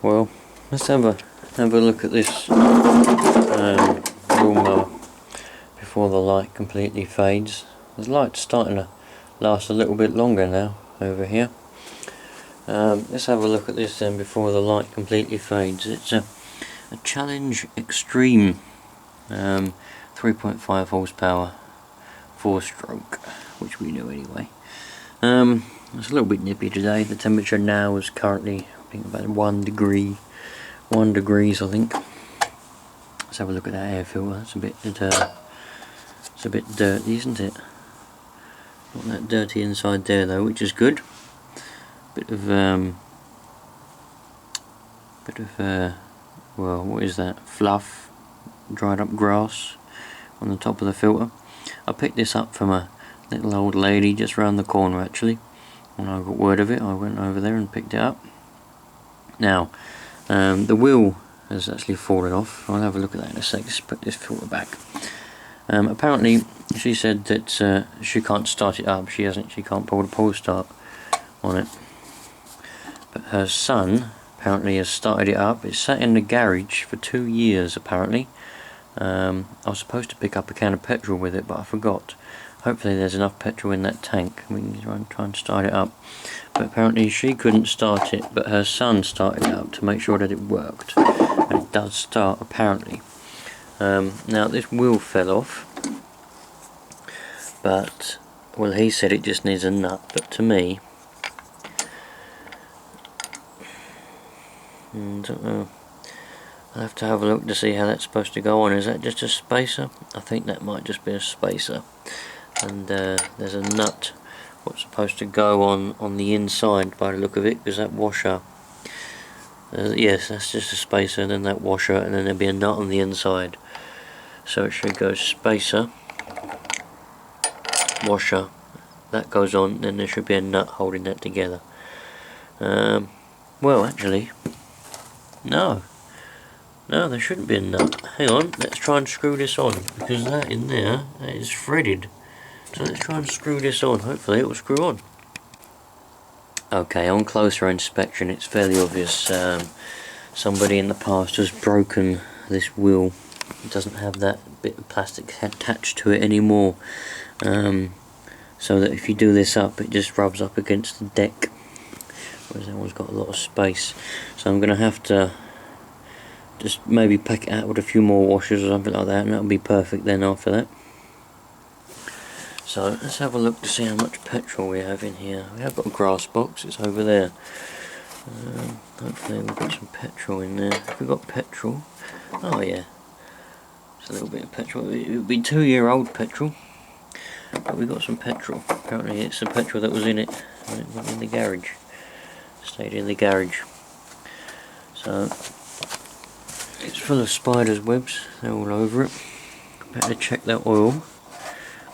Well, let's have a look at this lawnmower before the light completely fades. The light's starting to last a little bit longer now over here. Let's have a look at this then before the light completely fades. It's a Challenge Xtreme 3.5 horsepower 4-stroke, which we know anyway. It's a little bit nippy today. The temperature now is currently, I think, about 1 degrees I think. Let's have a look at that air filter. It's a bit dirty, isn't it? Not that dirty inside there though, which is good. Bit of well, what is that? Fluff, dried up grass on the top of the filter. I picked this up from a little old lady just round the corner actually. When I got word of it, I went over there and picked it up. Now, the wheel has actually fallen off. I'll have a look at that in a sec. Just put this filter back. Apparently, she said that she can't start it up. She can't pull the pull start on it. But her son apparently has started it up. It's sat in the garage for 2 years apparently. I was supposed to pick up a can of petrol with it, but I forgot. Hopefully there's enough petrol in that tank. We can try and start it up. But apparently she couldn't start it, but her son started it up to make sure that it worked. And it does start apparently. Now this wheel fell off, but well, he said it just needs a nut, but to me, I don't know. I'll have to have a look to see how that's supposed to go on. Is that just a spacer? I think that might just be a spacer. And there's a nut what's supposed to go on the inside by the look of it, because that washer, yes, that's just a spacer, and then that washer, and then there'll be a nut on the inside. So it should go spacer, washer, that goes on, then there should be a nut holding that together. Well, actually, no, there shouldn't be a nut. Hang on, let's try and screw this on, because that in there, that is threaded. So let's try and screw this on. Hopefully it will screw on. Okay, on closer inspection it's fairly obvious somebody in the past has broken this wheel. It doesn't have that bit of plastic attached to it anymore, so that if you do this up it just rubs up against the deck, whereas that one's got a lot of space. So I'm going to have to just maybe pack it out with a few more washers or something like that, and that'll be perfect then after that. So let's have a look to see how much petrol we have in here. We have got a grass box, it's over there. Hopefully we've got some petrol in there. Have we got petrol? Oh yeah, it's a little bit of petrol. It would be 2-year-old petrol, but we got some petrol. Apparently it's the petrol that was in it when it went in the garage. Stayed in the garage. So it's full of spiders' webs, they're all over it. Better check that oil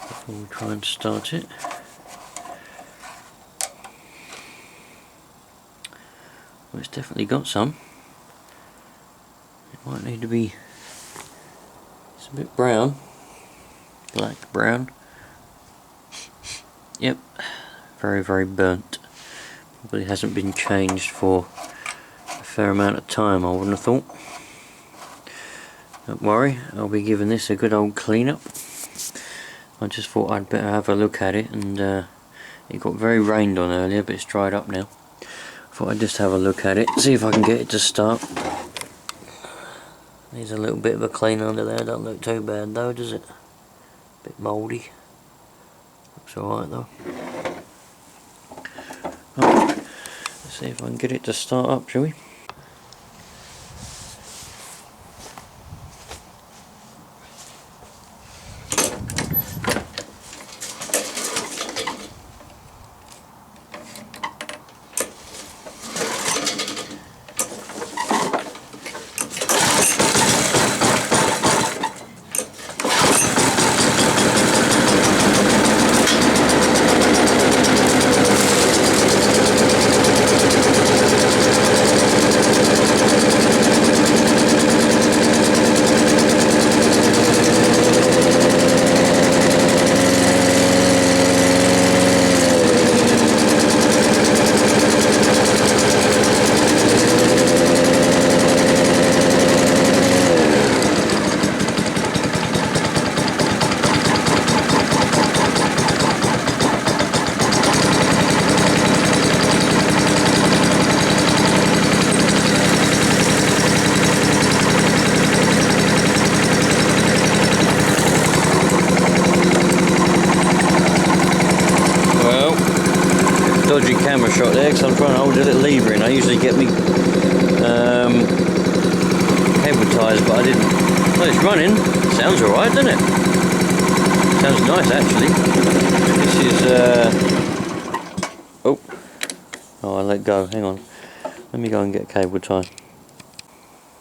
before we try and start it. Well, it's definitely got some. It might need to be, it's a bit brown, black brown. Yep, very burnt. Probably hasn't been changed for a fair amount of time, I wouldn't have thought. Don't worry, I'll be giving this a good old clean up. I just thought I'd better have a look at it, and it got very rained on earlier, but it's dried up now. Thought I'd just have a look at it, see if I can get it to start. Needs a little bit of a clean under there, don't look too bad though, does it? Bit mouldy. Looks alright though. Right, let's see if I can get it to start up, shall we? camera shot there because I'm trying to hold a little lever in. I usually get me cable ties, but I didn't. Well, it's running. Sounds alright, doesn't it? Sounds nice actually. This is oh, I let go. Hang on. Let me go and get a cable tie.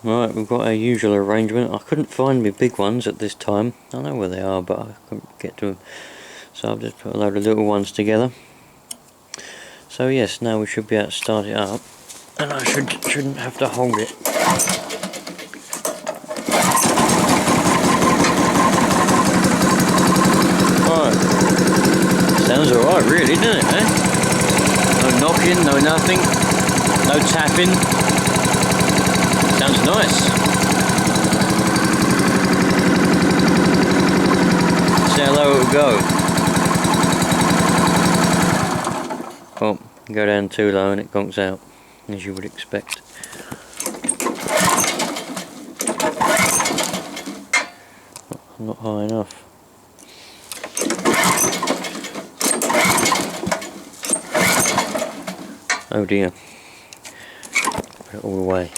Right, we've got our usual arrangement. I couldn't find my big ones at this time. I know where they are, but I couldn't get to them. So I've just put a load of little ones together. So yes, now we should be able to start it up, and I shouldn't have to hold it. Right, sounds alright really, doesn't it, eh? No knocking, no nothing, no tapping. Sounds nice. See how low it'll go. Oh, go down too low and it gonks out, as you would expect. Not high enough. Oh dear. Put it all away.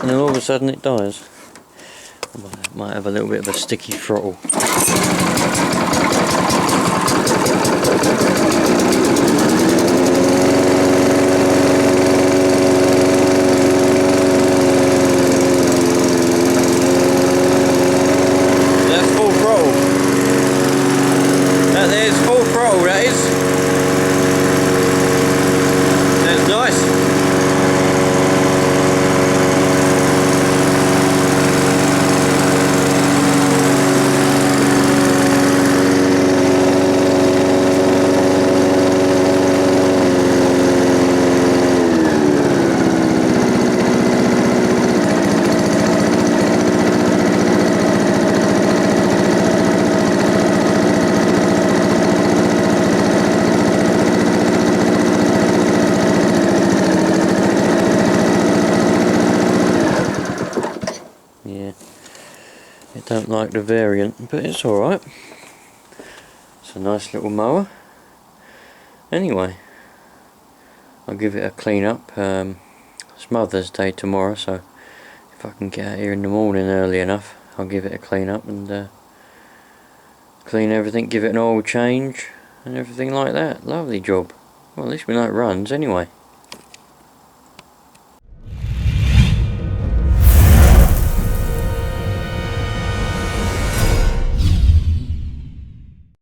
And then all of a sudden it dies. Might have a little bit of a sticky throttle. That's full throttle. That there's full throttle, that is. That's nice. Yeah, I don't like the variant, but it's alright. It's a nice little mower. Anyway, I'll give it a clean up. It's Mother's Day tomorrow, so if I can get out here in the morning early enough, I'll give it a clean up and clean everything, give it an oil change and everything like that. Lovely job. Well, at least we know it runs anyway.